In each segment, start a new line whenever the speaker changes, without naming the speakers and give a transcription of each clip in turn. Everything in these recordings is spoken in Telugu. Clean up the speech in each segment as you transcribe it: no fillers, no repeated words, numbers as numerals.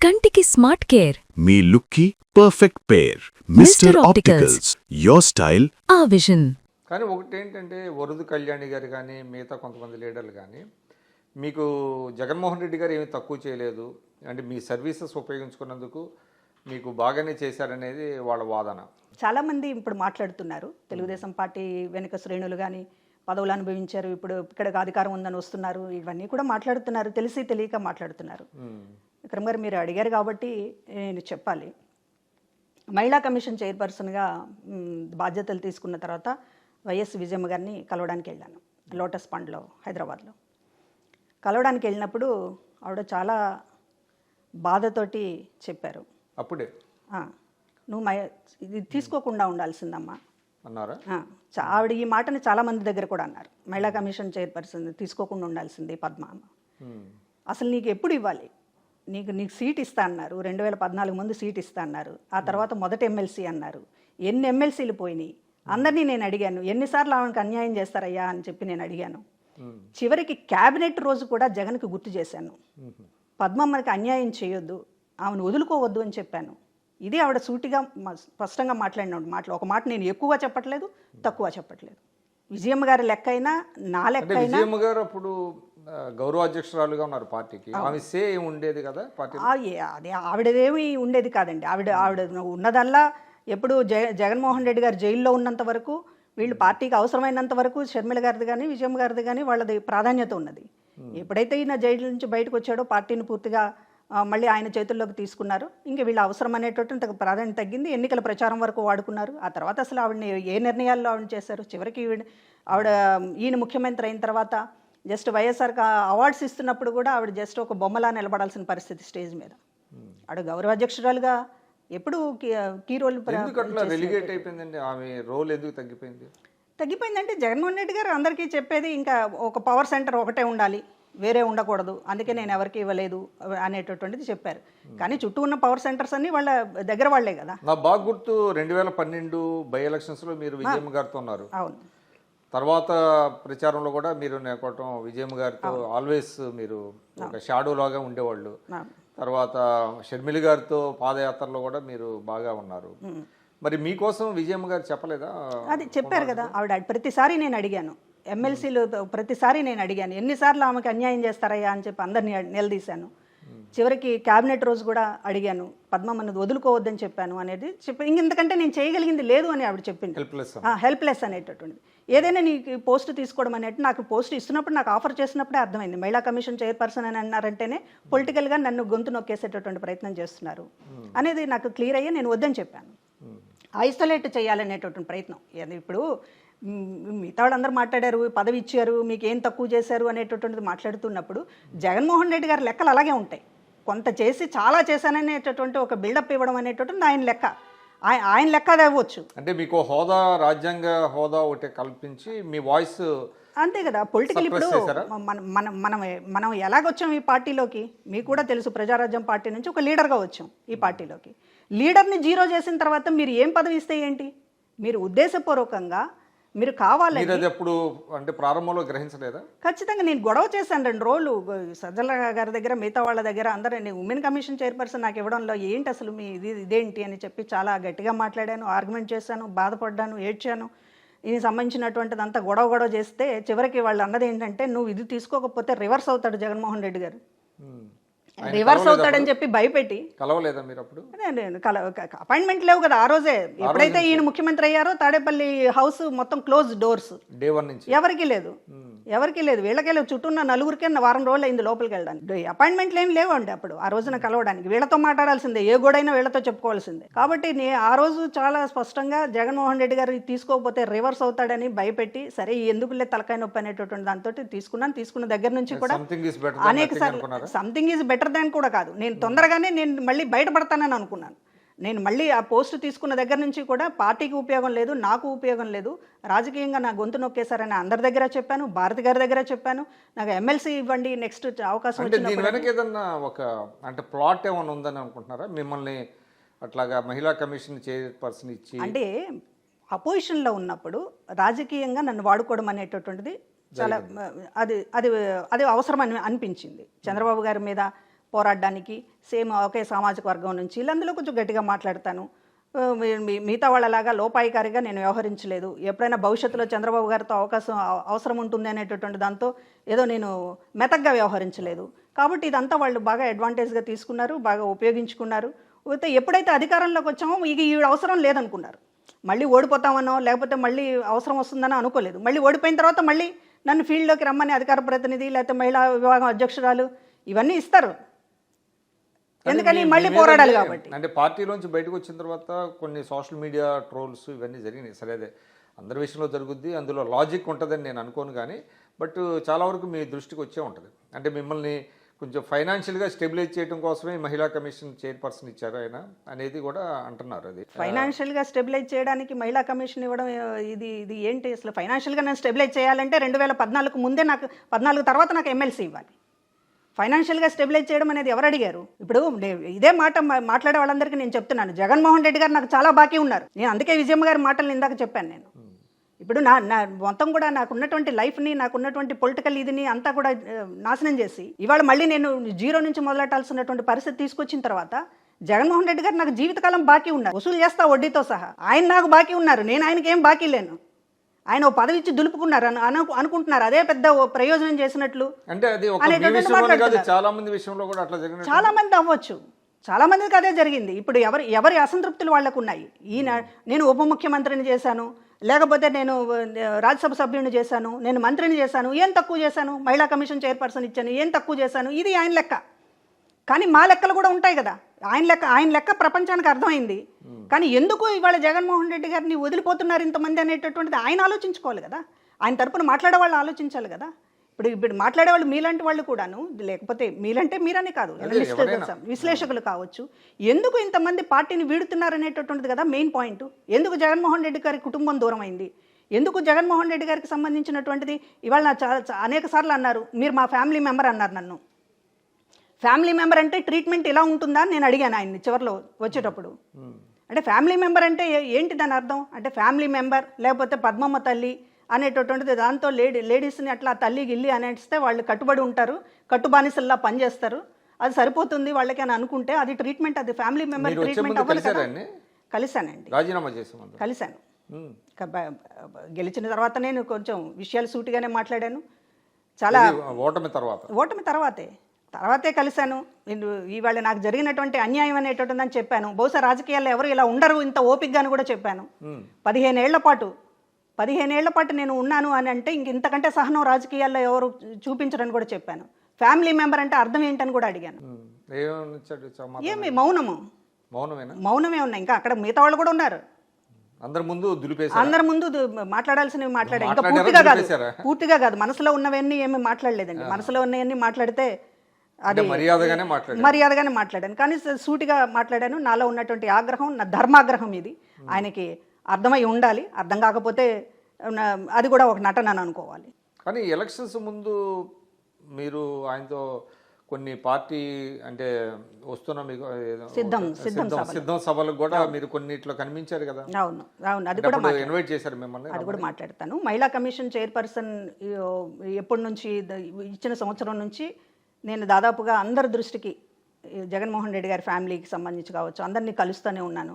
కంటికి స్మార్ట్ కేర్
మీ లుక్కి perfect pair mister opticals your style
ఆ విజన్.
కానీ ఒకటేంటంటే వరదు కళ్యాణి గారు కానీ మిగతా కొంతమంది లీడర్లు కానీ మీకు జగన్మోహన్ రెడ్డి గారు ఏమీ తక్కువ చేయలేదు, అంటే మీ సర్వీసెస్ ఉపయోగించుకున్నందుకు మీకు బాగానే చేశారనేది వాళ్ళ వాదన.
చాలామంది ఇప్పుడు మాట్లాడుతున్నారు, తెలుగుదేశం పార్టీ వెనుక శ్రేణులు కానీ పదవులు అనుభవించారు, ఇప్పుడు ఇక్కడికి అధికారం ఉందని వస్తున్నారు, ఇవన్నీ కూడా మాట్లాడుతున్నారు, తెలిసి తెలియక మాట్లాడుతున్నారు. విక్రమ్ గారు మీరు అడిగారు కాబట్టి నేను చెప్పాలి. మహిళా కమిషన్ చైర్పర్సన్గా బాధ్యతలు తీసుకున్న తర్వాత వైఎస్ విజయమ్మ గారిని కలవడానికి వెళ్ళాను లోటస్ పాండ్లో హైదరాబాద్లో. కలవడానికి వెళ్ళినప్పుడు ఆవిడ చాలా బాధతోటి చెప్పారు,
అప్పుడే
నువ్వు ఇది తీసుకోకుండా ఉండాల్సిందమ్మా
అన్నారా?
ఆవిడ ఈ మాటని చాలామంది దగ్గర కూడా అన్నారు. మహిళా కమిషన్ చైర్పర్సన్ తీసుకోకుండా ఉండాల్సింది పద్మ, అసలు నీకు ఎప్పుడు ఇవ్వాలి, నీకు సీట్ ఇస్తా అన్నారు, 2014 ముందు సీట్ ఇస్తా అన్నారు, ఆ తర్వాత మొదటి ఎమ్మెల్సీ అన్నారు, ఎన్ని ఎమ్మెల్సీలు పోయినాయి అందరినీ నేను అడిగాను, ఎన్నిసార్లు ఆవిడకి అన్యాయం చేస్తారయ్యా అని చెప్పి నేను అడిగాను. చివరికి క్యాబినెట్ రోజు కూడా జగన్కి గుర్తు చేశాను, పద్మమ్మకి అన్యాయం చేయొద్దు, ఆమెను వదులుకోవద్దు అని చెప్పాను. ఇది ఆవిడ సూటిగా స్పష్టంగా మాట్లాడిన మాటలు. ఒక మాట నేను ఎక్కువగా చెప్పట్లేదు, తక్కువ చెప్పట్లేదు. విజయమ్మ గారి లెక్క అయినా నా లెక్క అయినా.
విజయమ్మ గారు అప్పుడు గౌరవాధ్యక్షురాలుగా ఉన్నారు పార్టీకి, ఆమె సే ఉండేది కదా పార్టీ.
అదే ఆవిడదేమి ఉండేది కాదండి. ఆవిడ ఉన్నదల్లా ఎప్పుడు జగన్మోహన్ రెడ్డి గారు జైల్లో ఉన్నంత వరకు, వీళ్ళు పార్టీకి అవసరమైనంత వరకు షర్మిల గారిది కానీ విజయమ్మ గారిది కానీ వాళ్ళది ప్రాధాన్యత ఉన్నది. ఎప్పుడైతే ఈయన జైలు నుంచి బయటకు వచ్చాడో పార్టీని పూర్తిగా మళ్ళీ ఆయన చేతుల్లోకి తీసుకున్నారు. ఇంకా వీళ్ళ అవసరం అనేటువంటి ప్రాధాన్యత తగ్గింది. ఎన్నికల ప్రచారం వరకు వాడుకున్నారు. ఆ తర్వాత అసలు ఆవిడని ఏ నిర్ణయాల్లో ఆవిడ చేశారు. చివరికి ఆవిడ ఈయన ముఖ్యమంత్రి అయిన తర్వాత జస్ట్ వైఎస్ఆర్కి అవార్డ్స్ ఇస్తున్నప్పుడు కూడా ఆవిడ జస్ట్ ఒక బొమ్మలా నిలబడాల్సిన పరిస్థితి స్టేజ్ మీద. ఆవిడ గౌరవాధ్యక్షురాలుగా ఎప్పుడు కీ రోల్
అయిపోయిందండి. ఆమె రోల్ ఎందుకు
తగ్గిపోయిందంటే జగన్మోహన్ రెడ్డి గారు అందరికీ చెప్పేది ఇంకా ఒక పవర్ సెంటర్ ఒకటే ఉండాలి, వేరే ఉండకూడదు, అందుకే నేను ఎవరికి ఇవ్వలేదు అనేటటువంటిది చెప్పారు. కానీ చుట్టూ ఉన్న పవర్ సెంటర్స్ అన్ని వాళ్ళ దగ్గర వాళ్లే కదా.
నా బాగా గుర్తు 2012 బై ఎలక్షన్స్లో మీరు విజయమ్మ గారితో ఉన్నారు.
అవును.
తర్వాత ప్రచారంలో కూడా మీరు నేర్పడం విజయమ్మ గారితో ఆల్వేస్ మీరు ఒక షాడో లాగా ఉండేవాళ్ళు. తర్వాత షర్మిలి గారితో పాదయాత్రలో కూడా మీరు బాగా ఉన్నారు. మరి మీకోసం విజయమ్మ గారు చెప్పలేదా?
అది చెప్పారు కదా. ఆవిడ ప్రతిసారి నేను అడిగాను, ఎమ్మెల్సీలు ప్రతిసారి నేను అడిగాను, ఎన్నిసార్లు ఆమెకు అన్యాయం చేస్తారయ్యా అని చెప్పి అందరిని నిలదీశాను. చివరికి క్యాబినెట్ రోజు కూడా అడిగాను, పద్మమ్మని వదులుకోవద్దని చెప్పాను అనేది చెప్పి, ఇంకెందుకంటే నేను చేయగలిగింది లేదు అని ఆవిడ చెప్పింది. హెల్ప్లెస్ అనేటటువంటిది. ఏదైనా నీకు పోస్ట్ తీసుకోవడం అనేది, నాకు పోస్ట్ ఇస్తున్నప్పుడు నాకు ఆఫర్ చేసినప్పుడే అర్థమైంది, మహిళా కమిషన్ చైర్పర్సన్ అని అన్నారంటేనే పొలిటికల్గా నన్ను గొంతు నొక్కేసేటటువంటి ప్రయత్నం చేస్తున్నారు అనేది నాకు క్లియర్ అయ్యి నేను వద్దని చెప్పాను. ఐసోలేట్ చేయాలనేటటువంటి ప్రయత్నం. ఇప్పుడు మిగతా వాళ్ళందరూ మాట్లాడారు, పదవి ఇచ్చారు, మీకు ఏం తక్కువ చేశారు అనేటటువంటిది మాట్లాడుతున్నప్పుడు జగన్మోహన్ రెడ్డి గారి లెక్కలు అలాగే ఉంటాయి. కొంత చేసి చాలా చేశాననేటటువంటి ఒక బిల్డప్ ఇవ్వడం అనేటటువంటి ఆయన లెక్క, ఆయన లెక్క అది అవ్వచ్చు.
అంటే మీకు హోదా, రాజ్యాంగ హోదా ఒకటి కల్పించి మీ వాయిస్
అంతే కదా. పొలిటికల్ ఇప్పుడు మనం ఎలాగొచ్చాం ఈ పార్టీలోకి మీకు కూడా తెలుసు. ప్రజారాజ్యం పార్టీ నుంచి ఒక లీడర్గా వచ్చాం ఈ పార్టీలోకి. లీడర్ని జీరో చేసిన తర్వాత మీరు ఏం పదవి ఇస్తే ఏంటి? మీరు ఉద్దేశపూర్వకంగా మీరు కావాలని
ఎప్పుడు అంటే ప్రారంభంలో గ్రహించలేదా?
ఖచ్చితంగా నేను గొడవ చేశాను 2 రోజులు సజ్జల గారి దగ్గర, మిగతా వాళ్ళ దగ్గర అందరూ. ఉమెన్ కమిషన్ చైర్పర్సన్ నాకు ఇవ్వడంలో ఏంటి అసలు మీ ఇదేంటి అని చెప్పి చాలా గట్టిగా మాట్లాడాను, ఆర్గ్యుమెంట్ చేశాను, బాధపడ్డాను, ఏడ్చాను. ఇది సంబంధించినటువంటిది అంతా గొడవ చేస్తే చివరికి వాళ్ళు అన్నది ఏంటంటే, నువ్వు ఇది తీసుకోకపోతే రివర్స్ అవుతాడు జగన్మోహన్ రెడ్డి గారు, రివర్స్ అవుతాడని చెప్పి భయపెట్టి.
కలవలేదా మీరు అప్పుడు?
అపాయింట్మెంట్ లేవు కదా ఆ రోజే. ఎప్పుడైతే ఈయన ముఖ్యమంత్రి అయ్యారో తాడేపల్లి హౌస్ మొత్తం క్లోజ్ డోర్స్,
డే 1 నుంచి
ఎవరికి లేదు. వీళ్ళకే లేవు. చుట్టూ ఉన్న 4గురికే వారం రోజులు అయింది లోపలికి వెళ్ళడానికి. అపాయింట్మెంట్లు ఏం లేవండి అప్పుడు ఆ రోజున కలవడానికి. వీళ్ళతో మాట్లాడాల్సిందే, ఏ గోడైనా వీళ్ళతో చెప్పుకోవాల్సిందే. కాబట్టి ఆ రోజు చాలా స్పష్టంగా జగన్మోహన్ రెడ్డి గారు తీసుకోకపోతే రివర్స్ అవుతాడని భయపెట్టి, సరే ఎందుకులే తలకాయ నొప్పి అనేటటువంటి దాంతో తీసుకున్న దగ్గర నుంచి కూడా అనేక సార్లు సంథింగ్ ఈజ్ బెటర్ దాన్ కూడా కాదు, నేను తొందరగానే నేను మళ్ళీ బయటపడతానని అనుకున్నాను. నేను మళ్ళీ ఆ పోస్ట్ తీసుకున్న దగ్గర నుంచి కూడా పార్టీకి ఉపయోగం లేదు, నాకు ఉపయోగం లేదు, రాజకీయంగా నా గొంతు నొక్కేశారని అందరి దగ్గర చెప్పాను, భారతి గారి దగ్గర చెప్పాను. నాకు ఎమ్మెల్సీ ఇవ్వండి నెక్స్ట్ అవకాశం
వచ్చినప్పుడు. ఏదన్నా ఒక అంటే ప్లాట్ ఏమైనా ఉందని అనుకుంటున్నారా మిమ్మల్ని అట్లాగా మహిళా కమిషన్ చైర్పర్సన్ ఇచ్చి?
అంటే అపోజిషన్లో ఉన్నప్పుడు రాజకీయంగా నన్ను వాడుకోవడం అనేటటువంటిది చాలా అది అది అది అవసరం అనిపించింది. చంద్రబాబు గారి మీద పోరాడడానికి, సేమ్ ఒకే సామాజిక వర్గం నుంచి వీళ్ళందులో కొంచెం గట్టిగా మాట్లాడతాను. మిగతా వాళ్ళలాగా లోపాయికారిగా నేను వ్యవహరించలేదు. ఎప్పుడైనా భవిష్యత్తులో చంద్రబాబు గారితో అవసరం ఉంటుంది అనేటటువంటి దాంతో ఏదో నేను మెతగ్గా వ్యవహరించలేదు. కాబట్టి ఇదంతా వాళ్ళు బాగా అడ్వాంటేజ్గా తీసుకున్నారు, బాగా ఉపయోగించుకున్నారు. అయితే ఎప్పుడైతే అధికారంలోకి వచ్చామో ఈ అవసరం లేదనుకున్నారు. మళ్ళీ ఓడిపోతామనో లేకపోతే మళ్ళీ అవసరం వస్తుందనో అనుకోలేదు. మళ్ళీ ఓడిపోయిన తర్వాత మళ్ళీ నన్ను ఫీల్డ్లోకి రమ్మని అధికార ప్రతినిధి లేకపోతే మహిళా విభాగం అధ్యక్షురాలు ఇవన్నీ ఇస్తారు. ఎందుకని మళ్ళీ పోరాడాలి కాబట్టి.
అంటే పార్టీలోంచి బయటకు వచ్చిన తర్వాత కొన్ని సోషల్ మీడియా ట్రోల్స్ ఇవన్నీ జరిగినాయి. సరే, అదే అందరి విషయంలో జరుగుద్ది, అందులో లాజిక్ ఉంటుందని నేను అనుకోను. కానీ బట్ చాలా వరకు మీ దృష్టికి వచ్చే ఉంటుంది. అంటే మిమ్మల్ని కొంచెం ఫైనాన్షియల్గా స్టెబిలైజ్ చేయడం కోసమే మహిళా కమిషన్ చైర్పర్సన్ ఇచ్చారు ఆయన అనేది కూడా అంటున్నారు. అది
ఫైనాన్షియల్గా స్టెబిలైజ్ చేయడానికి మహిళా కమిషన్ ఇవ్వడం ఇది ఏంటి? అసలు ఫైనాన్షియల్గా నేను స్టెబిలైజ్ చేయాలంటే 2014 ముందే నాకు 14 తర్వాత నాకు ఎమ్మెల్సీ ఇవ్వాలి. ఫైనాన్షియల్గా స్టెబిలైజ్ చేయడం అనేది ఎవరు అడిగారు? ఇప్పుడు ఇదే మాట మాట్లాడే వాళ్ళందరికీ నేను చెప్తున్నాను, జగన్మోహన్ రెడ్డి గారు నాకు చాలా బాకీ ఉన్నారు. నేను అందుకే విజయమ్మ గారి మాటలు ఇందాక చెప్పాను. నేను ఇప్పుడు నా మొత్తం కూడా నాకున్నటువంటి లైఫ్ని, నాకున్నటువంటి పొలిటికల్ ఇదిని అంతా కూడా నాశనం చేసి ఇవాళ మళ్ళీ నేను జీరో నుంచి మొదలెట్టాల్సినటువంటి పరిస్థితి తీసుకొచ్చిన తర్వాత జగన్మోహన్ రెడ్డి గారు నాకు జీవితకాలం బాకీ ఉన్నారు, వసూలు చేస్తా వడ్డీతో సహా. ఆయన నాకు బాకీ ఉన్నారు, నేను ఆయనకి ఏం బాకీ లేను. ఆయన ఓ పదవి ఇచ్చి దులుపుకున్నారు అనుకుంటున్నారు, అదే పెద్ద ప్రయోజనం చేసినట్లు.
అంటే అది చాలా మంది విషయంలో కూడా అట్లా జరిగింది.
చాలా మంది అవ్వచ్చు, చాలా మందికి అదే జరిగింది. ఇప్పుడు ఎవరి అసంతృప్తులు వాళ్ళకు ఉన్నాయి. నేను ఉప ముఖ్యమంత్రిని చేశాను, లేకపోతే నేను రాజ్యసభ సభ్యుడిని చేశాను, నేను మంత్రిని చేశాను, ఏం తక్కువ చేశాను? మహిళా కమిషన్ చైర్పర్సన్ ఇచ్చాను, ఏం తక్కువ చేశాను? ఇది ఆయన లెక్క. కానీ మా లెక్కలు కూడా ఉంటాయి కదా. ఆయన లెక్క ప్రపంచానికి అర్థమైంది. కానీ ఎందుకు ఇవాళ జగన్మోహన్ రెడ్డి గారిని వదిలిపోతున్నారు ఇంతమంది అనేటటువంటిది ఆయన ఆలోచించుకోవాలి కదా. ఆయన తరపున మాట్లాడే వాళ్ళు ఆలోచించాలి కదా. ఇప్పుడు మాట్లాడే వాళ్ళు మీలాంటి వాళ్ళు కూడాను, లేకపోతే మీలంటే మీరనే కాదు, విశ్లేషకులు కావచ్చు, ఎందుకు ఇంతమంది పార్టీని వీడుతున్నారు అనేటటువంటిది కదా మెయిన్ పాయింట్. ఎందుకు జగన్మోహన్ రెడ్డి గారి కుటుంబం దూరం అయింది? ఎందుకు జగన్మోహన్ రెడ్డి గారికి సంబంధించినటువంటిది ఇవాళ అనేక సార్లు అన్నారు, మీరు మా ఫ్యామిలీ మెంబర్ అన్నారు. నన్ను ఫ్యామిలీ మెంబర్ అంటే ట్రీట్మెంట్ ఇలా ఉంటుందా అని నేను అడిగాను ఆయన్ని చివరిలో వచ్చేటప్పుడు. అంటే ఫ్యామిలీ మెంబర్ అంటే ఏంటి దాని అర్థం? అంటే ఫ్యామిలీ మెంబర్ లేకపోతే పద్మమ్మ తల్లి అనేటటువంటిది, దాంతో లేడీస్ని అట్లా తల్లి గిల్లి అనేస్తే వాళ్ళు కట్టుబడి ఉంటారు, కట్టుబానిసల్లా పనిచేస్తారు, అది సరిపోతుంది వాళ్ళకి అని అనుకుంటే అది ట్రీట్మెంట్, అది ఫ్యామిలీ మెంబర్ ట్రీట్మెంట్ అవ్వదు కదా. కలిశానండి,
రాజీనామా చేసాను,
కలిశాను. గెలిచిన తర్వాత నేను కొంచెం విషయాలు సూటిగానే మాట్లాడాను. చాలా ఓటమి తర్వాతే కలిశాను. ఇవాళ నాకు జరిగినటువంటి అన్యాయం అనేటటువంటిదని చెప్పాను. బహుశా రాజకీయాల్లో ఎవరు ఇలా ఉండరు ఇంత ఓపికగాను కూడా చెప్పాను. 15 ఏళ్ల పాటు నేను ఉన్నాను అని అంటే ఇంతకంటే సహనం రాజకీయాల్లో ఎవరు చూపించరని కూడా చెప్పాను. ఫ్యామిలీ మెంబర్ అంటే అర్థం ఏంటని కూడా అడిగాను. ఏమి మౌనమే ఉన్నాయి. ఇంకా అక్కడ మిగతా వాళ్ళు కూడా ఉన్నారు. అందరి ముందు మాట్లాడాల్సినవి మాట్లాడాను. ఇంకా పూర్తిగా కాదు, మనసులో ఉన్నవన్నీ ఏమి మాట్లాడలేదండి. మనసులో ఉన్నవన్నీ మాట్లాడితే అది మర్యాదగానే మాట్లాడాను. కానీ సూటిగా మాట్లాడాను. నాలో ఉన్నటువంటి ఆగ్రహం, నా ధర్మాగ్రహం ఇది ఆయనకి అర్థమై ఉండాలి. అర్థం కాకపోతే అది కూడా ఒక నటన అని అనుకోవాలి.
కానీ ఎలక్షన్స్ ముందు మీరు ఆయనతో కొన్ని పార్టీ అంటే వస్తున్న మీకు సిద్ధం సభలకు కూడా మీరు కొన్నిట్లో కనిపించారు కదా.
అవును, అది కూడా
ఇన్వైట్ చేశారు మిమ్మల్ని.
అది కూడా మాట్లాడతాను. మహిళా కమిషన్ చైర్పర్సన్ ఎప్పటి నుంచి ఇచ్చిన సంవత్సరం నుంచి నేను దాదాపుగా అందరి దృష్టికి, జగన్మోహన్ రెడ్డి గారి ఫ్యామిలీకి సంబంధించి కావచ్చు, అందరినీ కలుస్తూనే ఉన్నాను.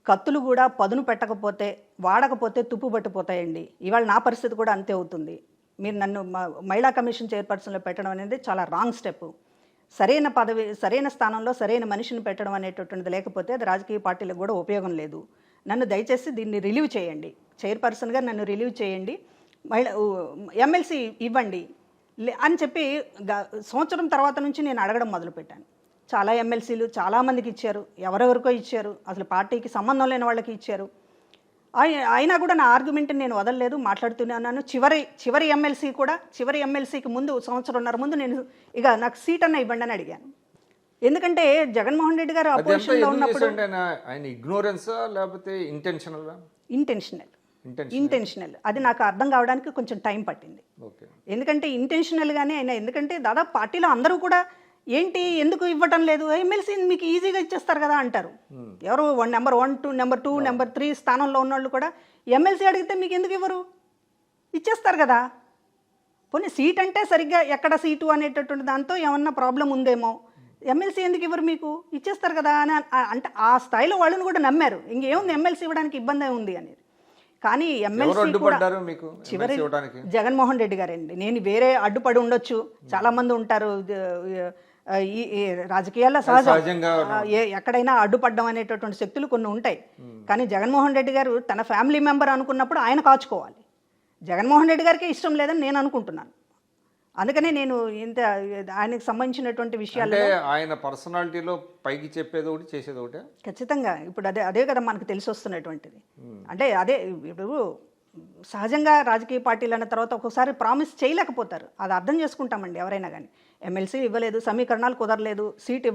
కత్తులు కూడా పదును పెట్టకపోతే, వాడకపోతే తుప్పు పట్టిపోతాయండి. ఇవాళ నా పరిస్థితి కూడా అంతే అవుతుంది. మీరు నన్ను మహిళా కమిషన్ చైర్పర్సన్లో పెట్టడం అనేది చాలా రాంగ్ స్టెప్. సరైన పదవి, సరైన స్థానంలో సరైన మనిషిని పెట్టడం అనేటటువంటిది లేకపోతే అది రాజకీయ పార్టీలకు కూడా ఉపయోగం లేదు. నన్ను దయచేసి దీన్ని రిలీవ్ చేయండి, చైర్పర్సన్గా నన్ను రిలీవ్ చేయండి, ఎమ్మెల్సీ ఇవ్వండి అని చెప్పి సంవత్సరం తర్వాత నుంచి నేను అడగడం మొదలుపెట్టాను. చాలా ఎమ్మెల్సీలు చాలామందికి ఇచ్చారు, ఎవరెవరికో ఇచ్చారు, అసలు పార్టీకి సంబంధం లేని వాళ్ళకి ఇచ్చారు. అయినా కూడా నా ఆర్గ్యుమెంట్ని నేను వదలలేదు, మాట్లాడుతూనే ఉన్నాను. చివరి ఎమ్మెల్సీకి ముందు, సంవత్సరంన్నర ముందు నేను ఇక నాకు సీట్ అన్న ఇవ్వండి అని అడిగాను. ఎందుకంటే జగన్మోహన్ రెడ్డి గారు అపోజిషన్లో ఉన్నప్పుడు ఇంటెన్షనల్ అది నాకు అర్థం కావడానికి కొంచెం టైం పట్టింది. ఎందుకంటే ఇంటెన్షనల్గానే అయినా, ఎందుకంటే దాదాపు పార్టీలో అందరూ కూడా ఏంటి ఎందుకు ఇవ్వటం లేదు, ఎమ్మెల్సీ మీకు ఈజీగా ఇచ్చేస్తారు కదా అంటారు. ఎవరు నెంబర్ 1, 2, నెంబర్ 2, నెంబర్ 3 స్థానంలో ఉన్నవాళ్ళు కూడా ఎమ్మెల్సీ అడిగితే మీకు ఎందుకు ఇవ్వరు, ఇచ్చేస్తారు కదా. పోనీ సీట్ అంటే సరిగ్గా ఎక్కడ సీటు అనేటటువంటి దాంతో ఏమన్నా ప్రాబ్లం ఉందేమో, ఎమ్మెల్సీ ఎందుకు ఇవ్వరు మీకు, ఇచ్చేస్తారు కదా అని అంటే ఆ స్థాయిలో వాళ్ళని కూడా నమ్మారు. ఇంకేముంది ఎమ్మెల్సీ ఇవ్వడానికి ఇబ్బంది ఉంది అనేది. కానీ ఎమ్మెల్సీ కూడా చివరి జగన్మోహన్ రెడ్డి గారండి. నేను వేరే అడ్డుపడి ఉండొచ్చు, చాలా మంది ఉంటారు, ఈ రాజకీయాల్లో సహజంగా ఎక్కడైనా అడ్డుపడ్డం అనేటటువంటి శక్తులు కొన్ని ఉంటాయి. కానీ జగన్మోహన్ రెడ్డి గారు తన ఫ్యామిలీ మెంబర్ అనుకున్నప్పుడు ఆయన కాచుకోవాలి. జగన్మోహన్ రెడ్డి గారికి ఇష్టం లేదని నేను అనుకుంటున్నాను. అందుకనే నేను ఇంత ఆయనకు సంబంధించినటువంటి విషయాలు
ఆయన పర్సనాలిటీలో పైకి చెప్పేది ఒకటి చేసేది ఒకటి
ఖచ్చితంగా ఇప్పుడు అదే కదా మనకు తెలిసి వస్తున్నటువంటిది. అంటే అదే ఇప్పుడు సహజంగా రాజకీయ పార్టీలు అన్న తర్వాత ఒక్కొక్కసారి ప్రామిస్ చేయలేకపోతారు, అది అర్థం చేసుకుంటామండి ఎవరైనా కానీ. ఎమ్మెల్సీ ఇవ్వలేదు, సమీకరణాలు కుదరలేదు, సీట్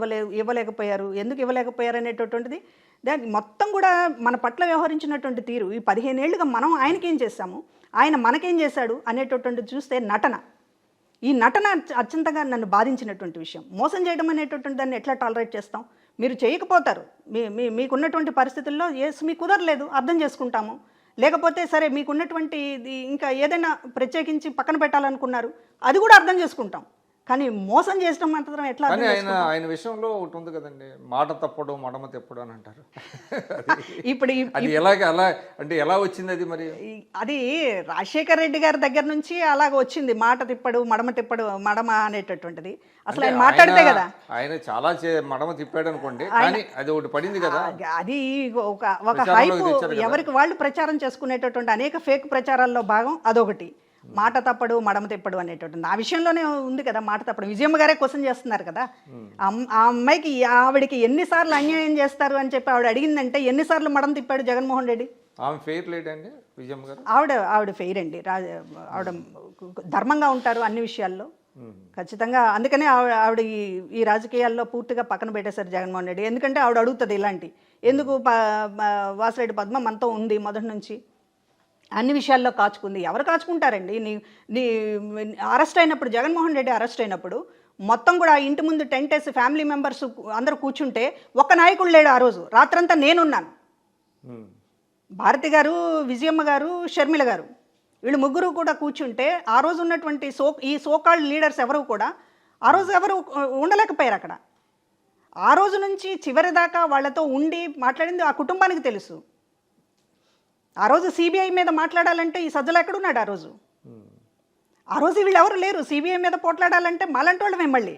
ఇవ్వలేకపోయారు, ఎందుకు ఇవ్వలేకపోయారు అనేటటువంటిది దానికి మొత్తం కూడా మన పట్ల వ్యవహరించినటువంటి తీరు, ఈ 15 ఏళ్ళుగా మనం ఆయనకేం చేశాము, ఆయన మనకేం చేశాడు అనేటటువంటిది చూస్తే ఈ నటన అత్యంతగా నన్ను బాధించినటువంటి విషయం. మోసం చేయడం అనేటటువంటి దాన్ని ఎట్లా టాలరేట్ చేస్తాం? మీరు చేయకపోతారు, మీకున్నటువంటి పరిస్థితుల్లో మీకు కుదరలేదు, అర్థం చేసుకుంటాము. లేకపోతే సరే మీకున్నటువంటి ఇంకా ఏదైనా ప్రత్యేకించి పక్కన పెట్టాలనుకున్నారు, అది కూడా అర్థం చేసుకుంటాం. కానీ మోసం చేసడం మాత్రం ఎట్లా?
ఆయన విషయంలో ఒకటి ఉంది కదండి, మాట తప్పడు మడమ తెప్పడు అని అంటారు.
ఇప్పుడు
అలా అంటే ఎలా వచ్చింది అది? మరి
అది రాజశేఖర్ రెడ్డి గారి దగ్గర నుంచి అలాగ వచ్చింది, మాట తిప్పడు మడమ అనేటటువంటిది. అసలు ఆయన మాట్లాడితే కదా,
ఆయన చాలా మడమ తిప్పాడు అనుకోండి, కానీ అది ఒకటి పడింది కదా.
అది ఒక హైప్, ఎవరికి వాళ్ళు ప్రచారం చేసుకునేటటువంటి అనేక ఫేక్ ప్రచారాల్లో భాగం అదొకటి. మాట తప్పడు మడమ తిప్పడు అనేటటువంటి ఆ విషయంలోనే ఉంది కదా మాట తప్పడు. విజయమ్మ గారే క్వశ్చన్ చేస్తున్నారు కదా, ఆ అమ్మాయికి ఆవిడకి ఎన్నిసార్లు అన్యాయం చేస్తారు అని చెప్పి ఆవిడ అడిగిందంటే ఎన్నిసార్లు మడమ తిప్పాడు జగన్మోహన్ రెడ్డి?
ఆమె ఫెయిర్ లేట్ అండి విజయమ్మ గారు.
ఆవిడ ఫెయిర్ అండి, ఆవిడ ధర్మంగా ఉంటారు అన్ని విషయాల్లో ఖచ్చితంగా. అందుకనే ఆవిడ ఈ రాజకీయాల్లో పూర్తిగా పక్కన పెట్టేశారు జగన్మోహన్ రెడ్డి. ఎందుకంటే ఆవిడ అడుగుతుంది ఇలాంటి, ఎందుకు వాసిరెడ్డి పద్మ మనతో ఉంది మొదటి నుంచి, అన్ని విషయాల్లో కాచుకుంది. ఎవరు కాచుకుంటారండి? నీ అరెస్ట్ అయినప్పుడు, జగన్మోహన్ రెడ్డి అరెస్ట్ అయినప్పుడు మొత్తం కూడా ఇంటి ముందు టెంట్ వేసి ఫ్యామిలీ మెంబర్స్ అందరూ కూర్చుంటే ఒక్క నాయకుడు లేడు. ఆ రోజు రాత్రంతా నేనున్నాను. భారతి గారు, విజయమ్మ గారు, షర్మిల గారు, వీళ్ళు ముగ్గురు కూడా కూర్చుంటే ఆ రోజు ఉన్నటువంటి ఈ సోకాల్డ్ లీడర్స్ ఎవరు కూడా ఆ రోజు ఎవరు ఉండలేకపోయారు అక్కడ. ఆ రోజు నుంచి చివరి దాకా వాళ్ళతో ఉండి మాట్లాడింది ఆ కుటుంబానికి తెలుసు. ఆ రోజు సిబిఐ మీద మాట్లాడాలంటే ఈ సజ్జలు ఎక్కడున్నాడు? ఆ రోజు వీళ్ళు ఎవరు లేరు. సిబిఐ మీద పోట్లాడాలంటే మాలాంటి వాళ్ళమే మళ్ళీ.